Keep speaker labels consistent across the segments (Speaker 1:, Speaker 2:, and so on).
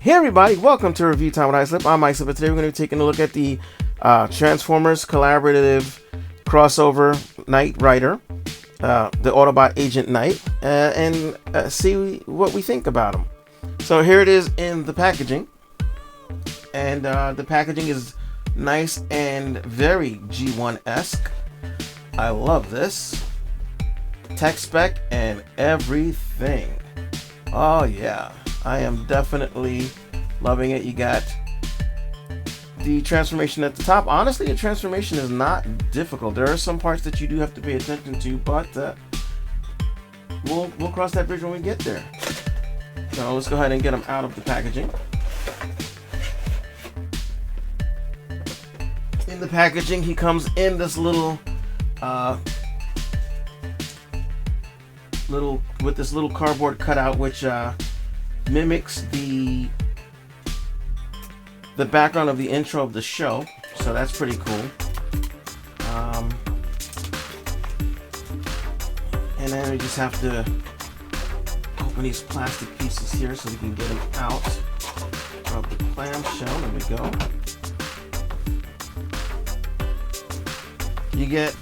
Speaker 1: Hey everybody, welcome to Review Time with Islip. I'm Islip, and today we're going to be taking a look at the Transformers collaborative crossover Knight Rider, the Autobot Agent Knight, and see what we think about him. So here it is in the packaging, and the packaging is nice and very G1-esque. I love this. Tech spec and everything. Oh yeah, I am definitely loving it. You got the transformation at the top. Honestly, the transformation is not difficult. There are some parts that you do have to pay attention to, but we'll cross that bridge when we get there. So let's go ahead and get them out of the packaging. In the packaging, he comes in this little with this little cardboard cutout, which mimics the background of the intro of the show, so that's pretty cool. And then we just have to open these plastic pieces here so we can get them out of the clamshell. There we go. You get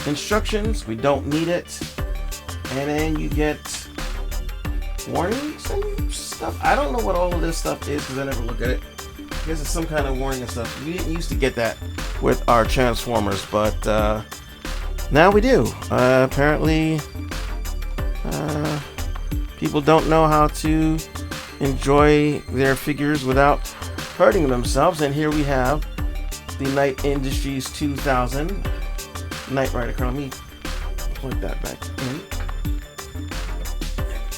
Speaker 1: instructions. We don't need it. And then you get warnings and stuff. I don't know what all of this stuff is because I never look at it. I guess it's some kind of warning and stuff. We didn't used to get that with our Transformers, but now we do. Apparently, people don't know how to enjoy their figures without hurting themselves. And here we have the Knight Industries 2000 Knight Rider. Let me plug that back in.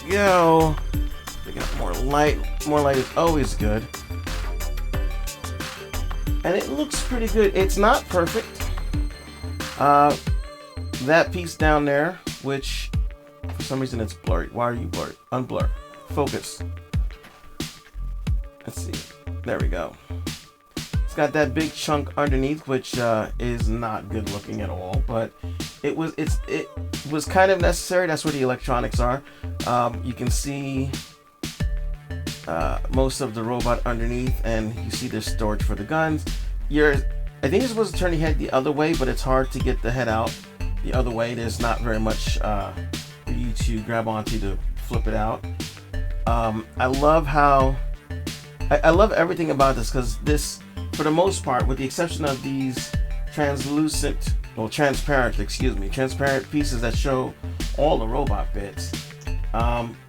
Speaker 1: Go. We got more light. More light is always good. And it looks pretty good. It's not perfect. That piece down there, which for some reason it's blurry. Why are you blurry? Unblur. Focus. Let's see. There we go. It's got that big chunk underneath, which is not good looking at all, but it was kind of necessary. That's where the electronics are. You can see most of the robot underneath, and you see there's storage for the guns. I think you're supposed to turn your head the other way, but it's hard to get the head out the other way. There's not very much for you to grab onto to flip it out. I love how I love everything about this, because this, for the most part, with the exception of these transparent pieces that show all the robot bits,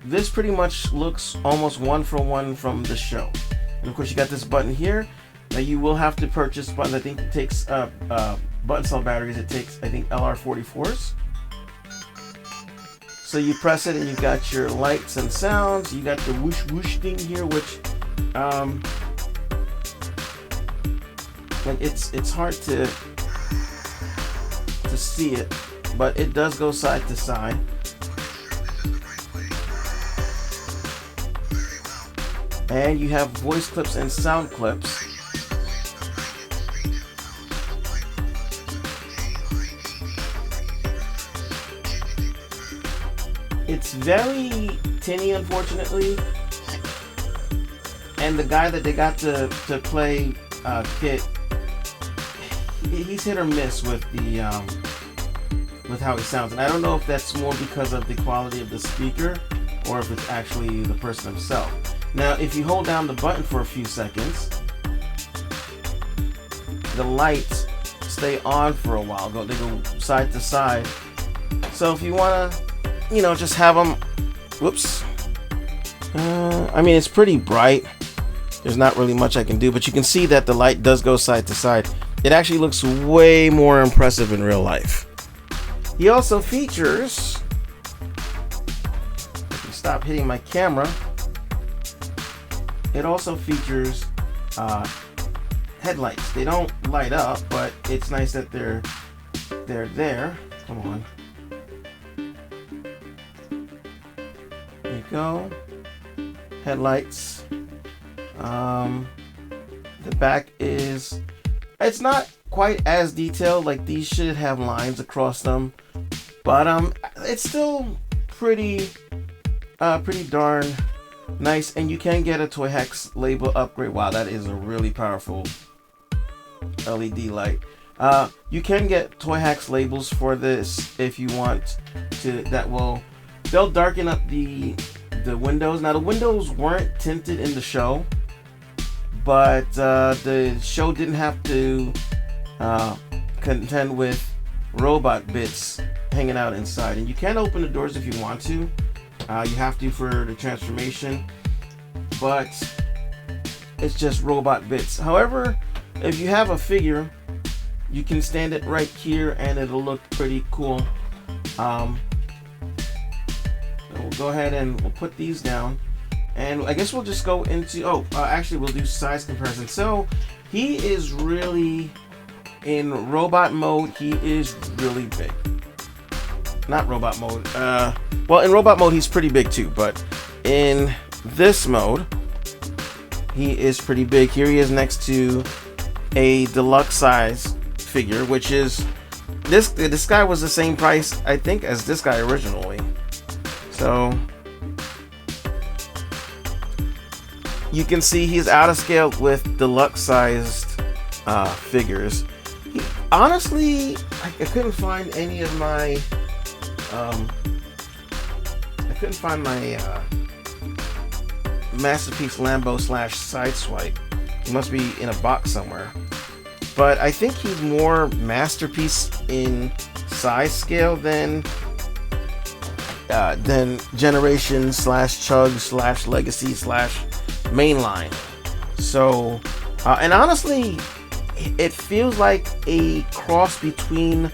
Speaker 1: this pretty much looks almost one for one from the show. And of course, you got this button here that you will have to purchase. But I think it takes button cell batteries. It takes, I think, LR44s. So you press it and you got your lights and sounds. You got the whoosh whoosh thing here, which like it's hard to see it, but it does go side to side. And you have voice clips and sound clips. It's very tinny, unfortunately. And the guy that they got to play Kitt, he's hit or miss with the with how he sounds. And I don't know if that's more because of the quality of the speaker or if it's actually the person himself. Now, if you hold down the button for a few seconds, the lights stay on for a while. They go side to side. So if you want to, just have them, whoops. I mean, it's pretty bright. There's not really much I can do, but you can see that the light does go side to side. It actually looks way more impressive in real life. He also features, if you stop hitting my camera, it also features headlights. They don't light up, but it's nice that they're there. Come on. There you go. Headlights. The back is, it's not quite as detailed. Like, these should have lines across them, but it's still pretty darn nice. And you can get a Toy Hex label upgrade. Wow, that is a really powerful LED light. You can get Toy Hex labels for this if you want to. They'll darken up the windows. Now the windows weren't tinted in the show, but the show didn't have to contend with robot bits hanging out inside. And you can open the doors if you want to. You have to for the transformation, but it's just robot bits. However, if you have a figure, you can stand it right here and it'll look pretty cool. We'll go ahead and we'll put these down, and I guess we'll just go into actually we'll do size comparison. So he is really, in robot mode, he is really big. Not robot mode, well, in robot mode he's pretty big too, but in this mode he is pretty big. Here he is next to a deluxe size figure, which is this guy was the same price, I think, as this guy originally. So you can see he's out of scale with deluxe sized figures. Honestly, I couldn't find any of my Masterpiece Lambo / Sideswipe. He must be in a box somewhere. But I think he's more Masterpiece in size scale than Generation / Chug / Legacy / Mainline. So, and honestly, it feels like a cross between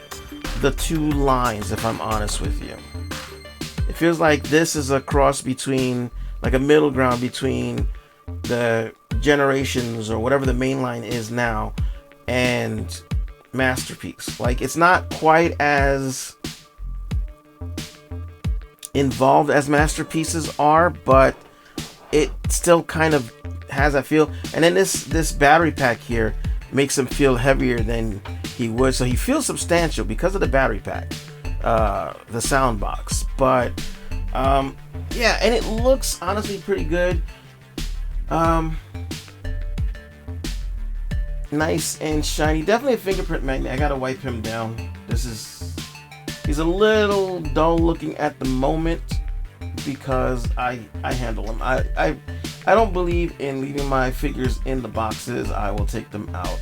Speaker 1: the two lines, if I'm honest with you. It feels like this is a cross between, like a middle ground between the Generations or whatever the mainline is now and Masterpiece. Like, it's not quite as involved as Masterpieces are, but it still kind of has that feel. And then this battery pack here makes him feel heavier than he would, so he feels substantial because of the battery pack, the sound box. But yeah, and it looks honestly pretty good. Nice and shiny. Definitely a fingerprint magnet. I gotta wipe him down. He's a little dull looking at the moment because I handle him. I don't believe in leaving my figures in the boxes. I will take them out.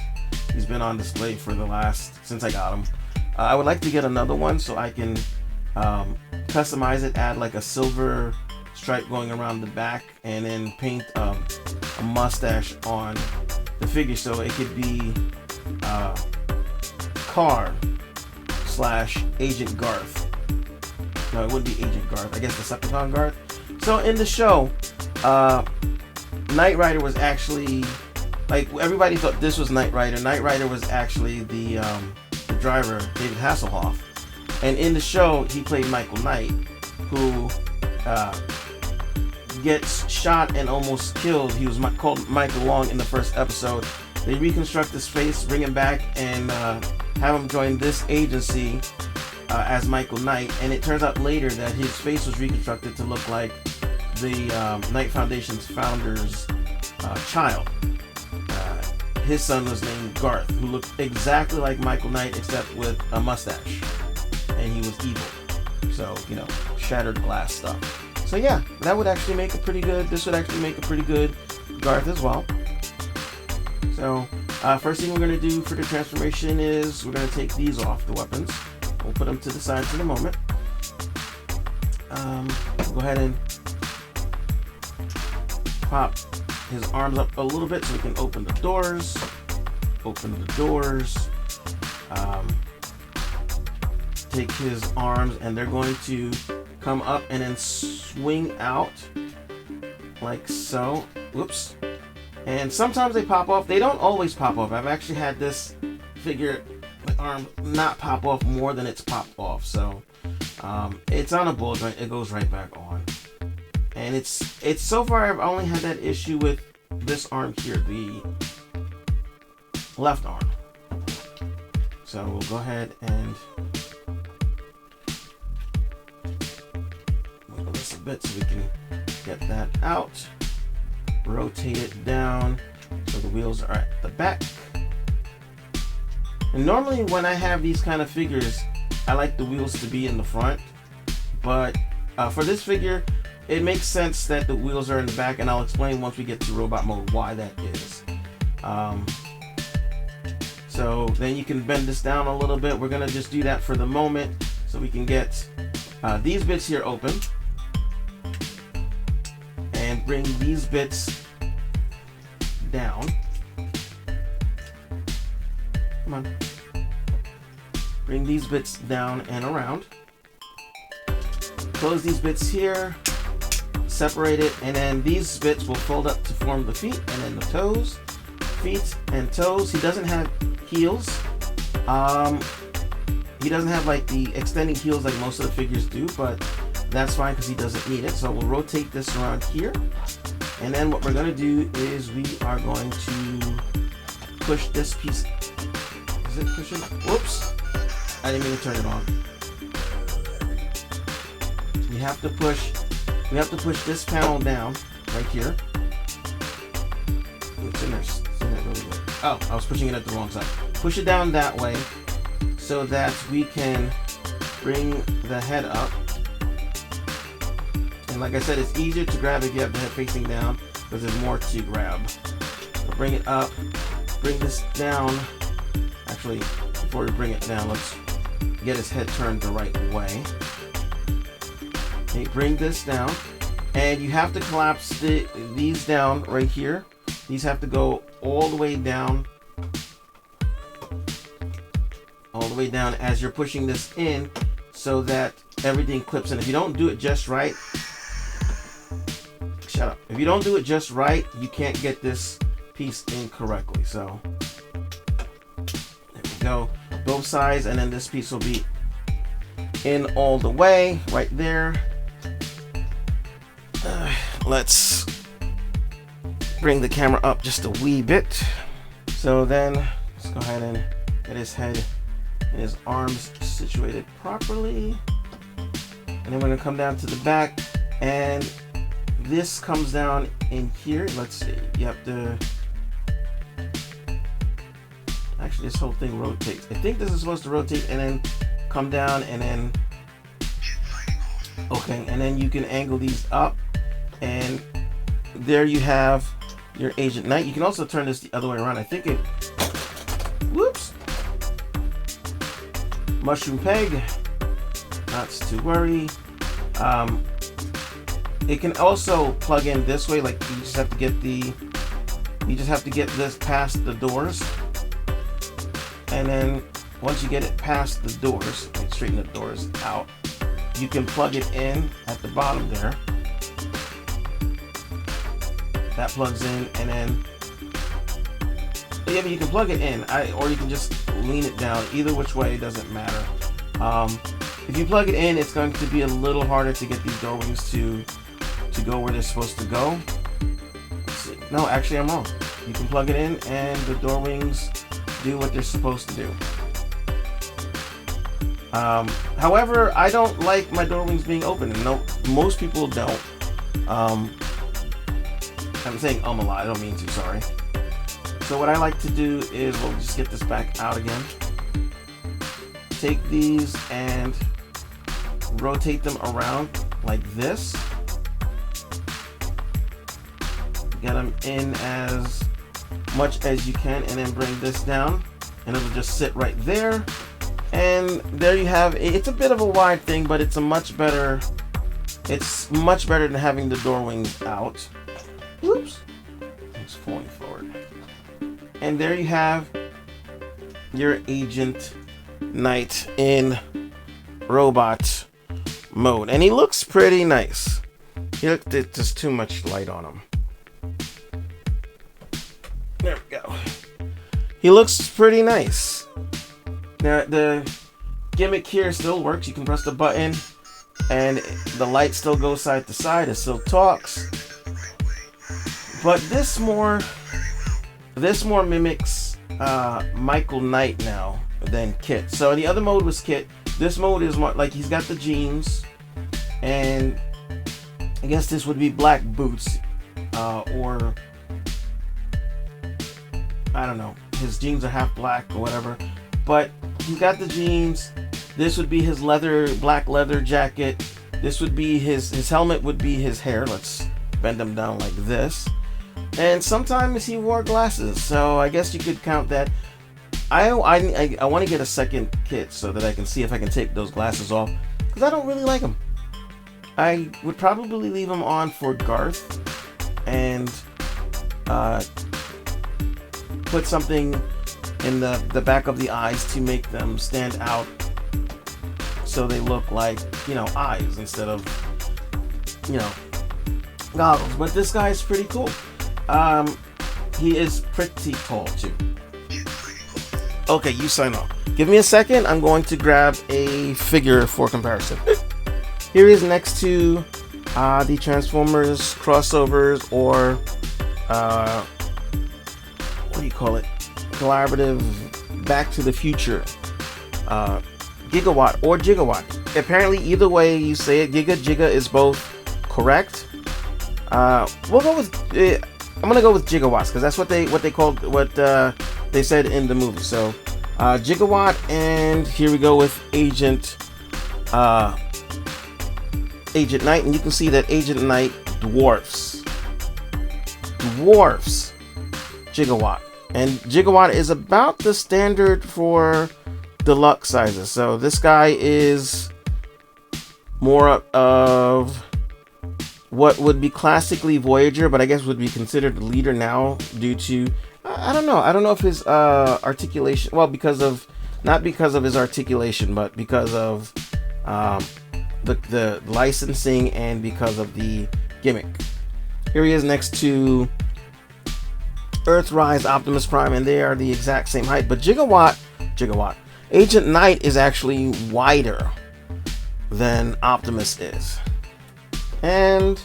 Speaker 1: He's been on display for since I got him. I would like to get another one so I can customize it, add like a silver stripe going around the back, and then paint a mustache on the figure so it could be Car / Agent Garth. No, it wouldn't be Agent Garth. I guess Decepticon Garth. So in the show, Knight Rider was actually, like, everybody thought this was Knight Rider. Knight Rider was actually the driver, David Hasselhoff. And in the show, he played Michael Knight, who gets shot and almost killed. He was called Michael Long in the first episode. They reconstruct his face, bring him back, and have him join this agency as Michael Knight. And it turns out later that his face was reconstructed to look like the Knight Foundation's founder's child. His son was named Garth, who looked exactly like Michael Knight except with a mustache, and he was evil. So, you know, shattered glass stuff. So yeah, that would actually make a pretty good. This would actually make a pretty good Garth as well. So first thing we're going to do for the transformation is we're going to take these off, the weapons. We'll put them to the side for the moment. We'll go ahead and pop his arms up a little bit so we can open the doors. Take his arms, and they're going to come up and then swing out like so. Whoops. And sometimes they pop off. They don't always pop off. I've actually had this figure, my arm, not pop off more than it's popped off. So it's on a ball joint. It goes right back on. And it's so far I've only had that issue with this arm here, the left arm. So we'll go ahead and wiggle this a bit so we can Get that out. Rotate it down so the wheels are at the back. And normally when I have these kind of figures, I like the wheels to be in the front. But for this figure, it makes sense that the wheels are in the back, and I'll explain once we get to robot mode why that is. So then you can bend this down a little bit. We're gonna just do that for the moment so we can get these bits here open and bring these bits down. Come on. Bring these bits down and around. Close these bits here, separate it, and then these bits will fold up to form the feet and then the toes. Feet and toes. He doesn't have heels. He doesn't have like the extending heels like most of the figures do, but that's fine because he doesn't need it. So we'll rotate this around here. And then what we're going to do is we are going to push this piece. Is it pushing? Whoops. I didn't mean to turn it on. We have to push this panel down right here. It's in there. It's in there really good. Oh, I was pushing it at the wrong side. Push it down that way so that we can bring the head up. And like I said, it's easier to grab if you have the head facing down because there's more to grab. So bring it up, bring this down. Actually, before we bring it down, let's get his head turned the right way. Okay, bring this down, and you have to collapse these down right here. These have to go all the way down as you're pushing this in so that everything clips in. If you don't do it just right, shut up. If you don't do it just right, you can't get this piece in correctly. So there we go, both sides, and then this piece will be in all the way right there. Let's bring the camera up just a wee bit. So then let's go ahead and get his head and his arms situated properly. And then we're gonna come down to the back, and this comes down in here. Let's see, you have to, actually this whole thing rotates. I think this is supposed to rotate and then come down and then, okay, and then you can angle these up, and there you have your Agent Knight. You can also turn this the other way around. I think it, whoops, mushroom peg, not to worry. It can also plug in this way, like you just have to get this past the doors, and then once you get it past the doors, and straighten the doors out, you can plug it in at the bottom there. That plugs in, and then yeah, but you can plug it in, or you can just lean it down. Either which way, it doesn't matter. If you plug it in, it's going to be a little harder to get these door wings to go where they're supposed to go. Let's see. No, actually I'm wrong. You can plug it in and the door wings do what they're supposed to do. However, I don't like my door wings being open, and no, most people don't. I'm saying a lot, I don't mean to, sorry. So what I like to do is, we'll just get this back out again. Take these and rotate them around like this. Get them in as much as you can, and then bring this down, and it'll just sit right there. And there you have it. It's a bit of a wide thing, but it's much better than having the door wings out. Whoops, it's falling forward. And there you have your Agent Knight in robot mode, and he looks pretty nice. There's just too much light on him. There we go. He looks pretty nice. Now the gimmick here still works. You can press the button and the light still goes side to side. It still talks. But this more mimics Michael Knight now than Kitt. So the other mode was Kitt. This mode is more like he's got the jeans and I guess this would be black boots, or I don't know. His jeans are half black or whatever, but he's got the jeans. This would be his black leather jacket. This would be his helmet would be his hair. Let's bend him down like this. And sometimes he wore glasses, so I guess you could count that. I want to get a second kit so that I can see if I can take those glasses off, because I don't really like them. I would probably leave them on for Garth and put something in the back of the eyes to make them stand out, so they look like, you know, eyes instead of, you know, goggles. But this guy is pretty cool. He is pretty tall too. Okay, you sign off. Give me a second. I'm going to grab a figure for comparison. Here he is next to the Transformers crossovers, or what do you call it? Collaborative Back to the Future. Gigawatt or Gigawatt. Apparently, either way you say it, Giga is both correct. We'll go with. I'm gonna go with gigawatts because that's what they called what they said in the movie. So Gigawatt, and here we go with Agent Knight, and you can see that Agent Knight dwarfs Gigawatt, and Gigawatt is about the standard for deluxe sizes. So this guy is more of what would be classically Voyager, but I guess would be considered the leader now due to I don't know if his articulation, well, not because of his articulation, but because of the licensing and because of the gimmick. Here he is next to Earthrise Optimus Prime, and they are the exact same height, but Gigawatt Agent Knight is actually wider than Optimus is, and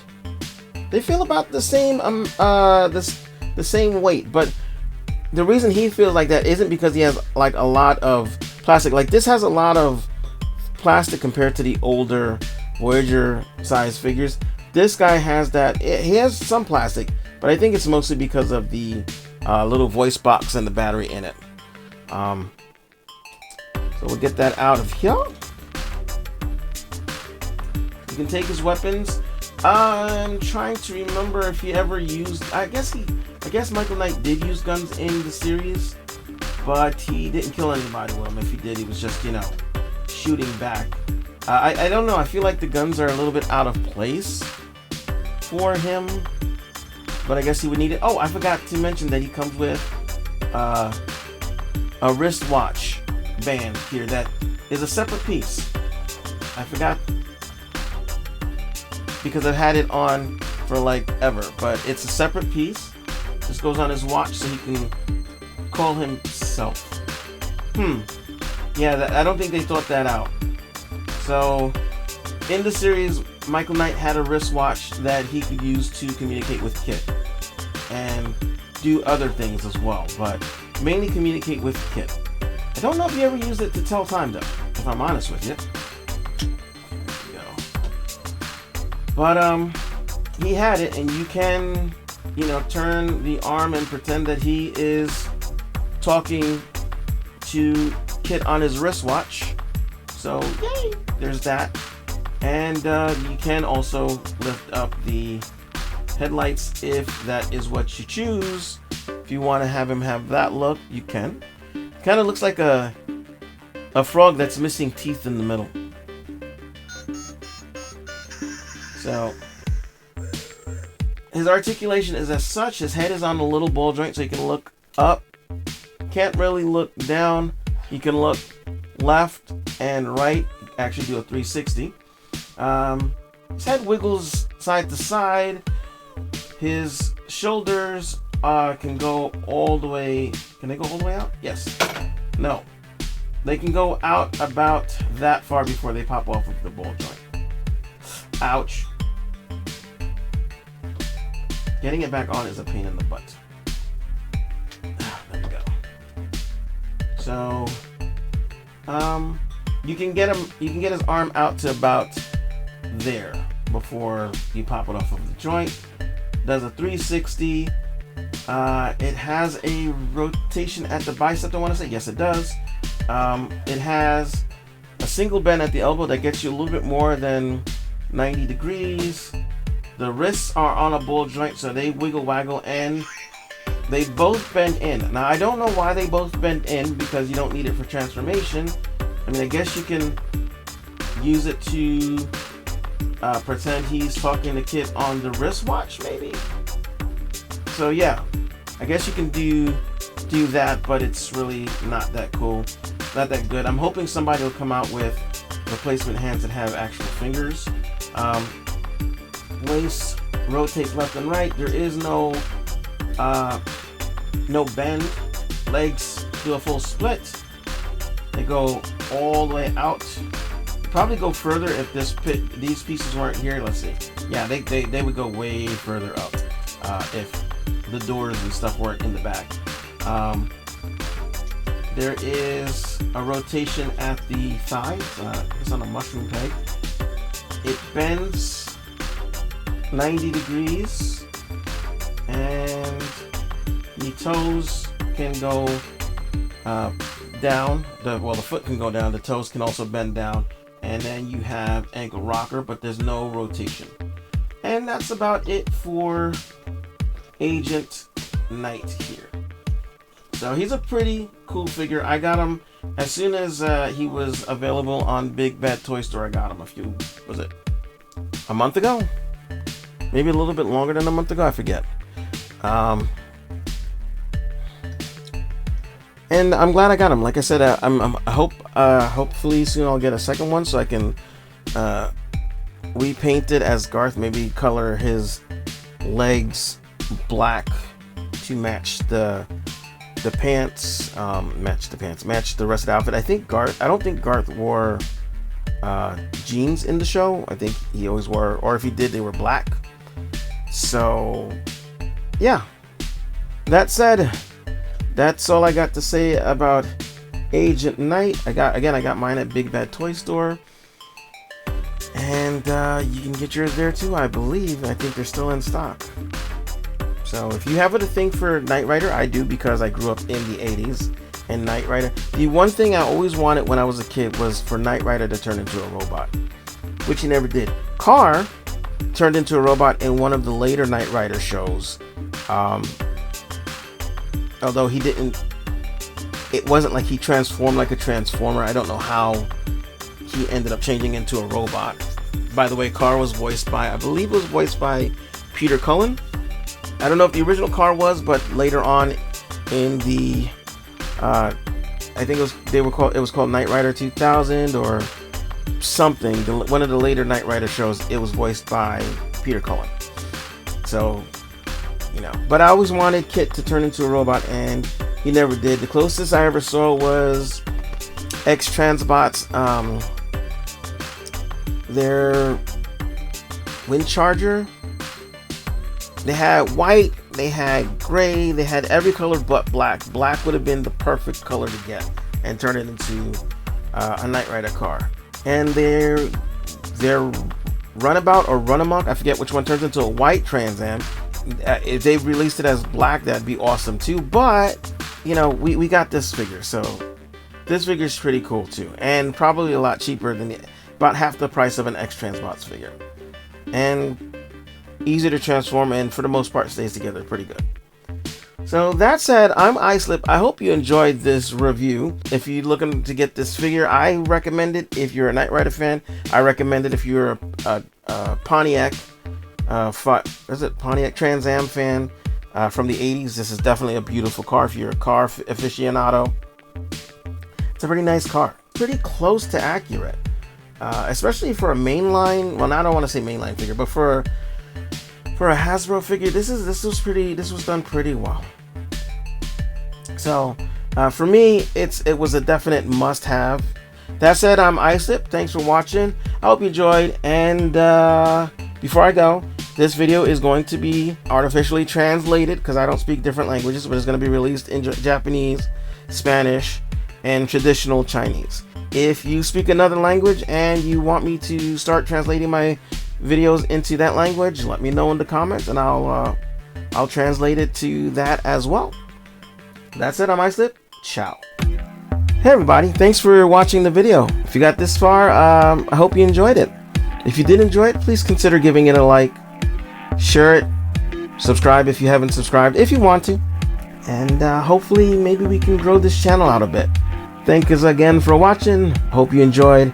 Speaker 1: they feel about the same the same weight. But the reason he feels like that isn't because he has like a lot of plastic. Like this has a lot of plastic compared to the older Voyager size figures. This guy has that. He has some plastic, but I think it's mostly because of the little voice box and the battery in it. So we'll get that out of here. You can take his weapons. I'm trying to remember if he ever used. I guess Michael Knight did use guns in the series, but he didn't kill anybody with them. If he did, he was just, you know, shooting back. I don't know. I feel like the guns are a little bit out of place for him, but I guess he would need it. Oh, I forgot to mention that he comes with a wristwatch band here that is a separate piece. I forgot because I've had it on for like ever, but it's a separate piece. This goes on his watch so he can call himself. Yeah, I don't think they thought that out. So in the series, Michael Knight had a wristwatch that he could use to communicate with Kitt and do other things as well, but mainly communicate with Kitt. I don't know if he ever used it to tell time though, if I'm honest with you. There we go. But he had it, and you can, you know, turn the arm and pretend that he is talking to Kitt on his wristwatch. So yay, there's that. And you can also lift up the headlights if that is what you choose. If you want to have him have that look, you can. Kind of looks like a frog that's missing teeth in the middle. So his articulation is as such. His head is on the little ball joint, so you can look up. Can't really look down. You can look left and right. Actually do a 360. His head wiggles side to side. His shoulders can go all the way. Can they go all the way out? Yes. No. They can go out about that far before they pop off of the ball joint. Ouch. Getting it back on is a pain in the butt. There we go. So, you can get him. You can get his arm out to about there. before you pop it off of the joint. Does a 360. It has a rotation at the bicep, I want to say. Yes, it does. It has a single bend at the elbow that gets you a little bit more than 90 degrees. The wrists are on a ball joint, so they wiggle waggle, and they both bend in. Now, I don't know why they both bend in, because you don't need it for transformation. I mean, I guess you can use it to pretend he's talking to Kit on the wristwatch, maybe. So yeah, I guess you can do that, but it's really not that cool, not that good. I'm hoping somebody will come out with replacement hands that have actual fingers. Waist rotates left and right. There is no bend. Legs do a full split. They go all the way out. Probably go further if these pieces weren't here. Let's see. Yeah, they would go way further up if the doors and stuff weren't in the back. There is a rotation at the thighs. It's on a mushroom peg. It bends 90 degrees, and the toes can go down. The foot can go down. The toes can also bend down, and then you have ankle rocker, but there's no rotation. And that's about it for Agent Knight here. So he's a pretty cool figure. I got him as soon as he was available on Big Bad Toy Store. I got him a month ago? Maybe a little bit longer than a month ago, I forget. And I'm glad I got him. Like I said, I hope hopefully soon I'll get a second one so I can repaint it as Garth. Maybe color his legs black to match the pants, match the rest of the outfit. I don't think Garth wore jeans in the show. I think he always wore, or if he did, they were black. So yeah, that said, that's all I got to say about Agent Knight. I got mine at Big Bad Toy Store, and you can get yours there too, I believe. I think they're still in stock. So if you have a thing for Knight Rider, I do, because I grew up in the 80s, and Knight Rider, the one thing I always wanted when I was a kid was for Knight Rider to turn into a robot, which he never did. Car turned into a robot in one of the later Knight Rider shows, although he didn't, it wasn't like he transformed like a transformer. I don't know how he ended up changing into a robot. By the way, Car was voiced by, I believe it was voiced by Peter Cullen. I don't know if the original Car was, but later on in the I think it was called Knight Rider 2000 or something. One of the later Knight Rider shows, it was voiced by Peter Cullen. So, but I always wanted Kit to turn into a robot, and he never did. The closest I ever saw was X-Transbots, their Wind Charger. They had white, they had gray, they had every color but black. Black would have been the perfect color to get and turn it into a Knight Rider car. And their runabout or runamuck, I forget which one, turns into a white Trans Am. If they released it as black, that'd be awesome too. But we got this figure, so this figure is pretty cool too, and probably a lot cheaper than about half the price of an X-Transbots figure, and easy to transform, and for the most part stays together pretty good. So that said, I'm islip. I hope you enjoyed this review. If you're looking to get this figure, I recommend it. If you're a Knight Rider fan, I recommend it. If you're a Pontiac Pontiac Trans Am fan from the 80s, this is definitely a beautiful car. If you're a car aficionado, it's a pretty nice car, pretty close to accurate, especially for a mainline. Well, I don't want to say mainline figure, but for a Hasbro figure, this was done pretty well. So for me, it was a definite must-have. That said, I'm islip. Thanks for watching. I hope you enjoyed. And before I go, this video is going to be artificially translated because I don't speak different languages, but it's going to be released in Japanese, Spanish, and traditional Chinese. If you speak another language and you want me to start translating my videos into that language, let me know in the comments, and I'll translate it to that as well. That's it. I'm islip. Ciao. Hey everybody, thanks for watching the video. If you got this far, I hope you enjoyed it. If you did enjoy it, please consider giving it a like, share it, subscribe if you haven't subscribed, if you want to, and hopefully maybe we can grow this channel out a bit. Thank you again for watching. Hope you enjoyed.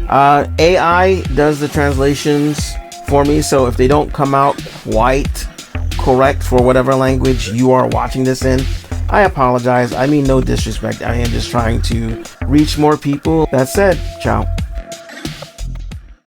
Speaker 1: AI does the translations for me, so if they don't come out quite correct for whatever language you are watching this in, I apologize. I mean no disrespect. I am just trying to reach more people. That said, ciao.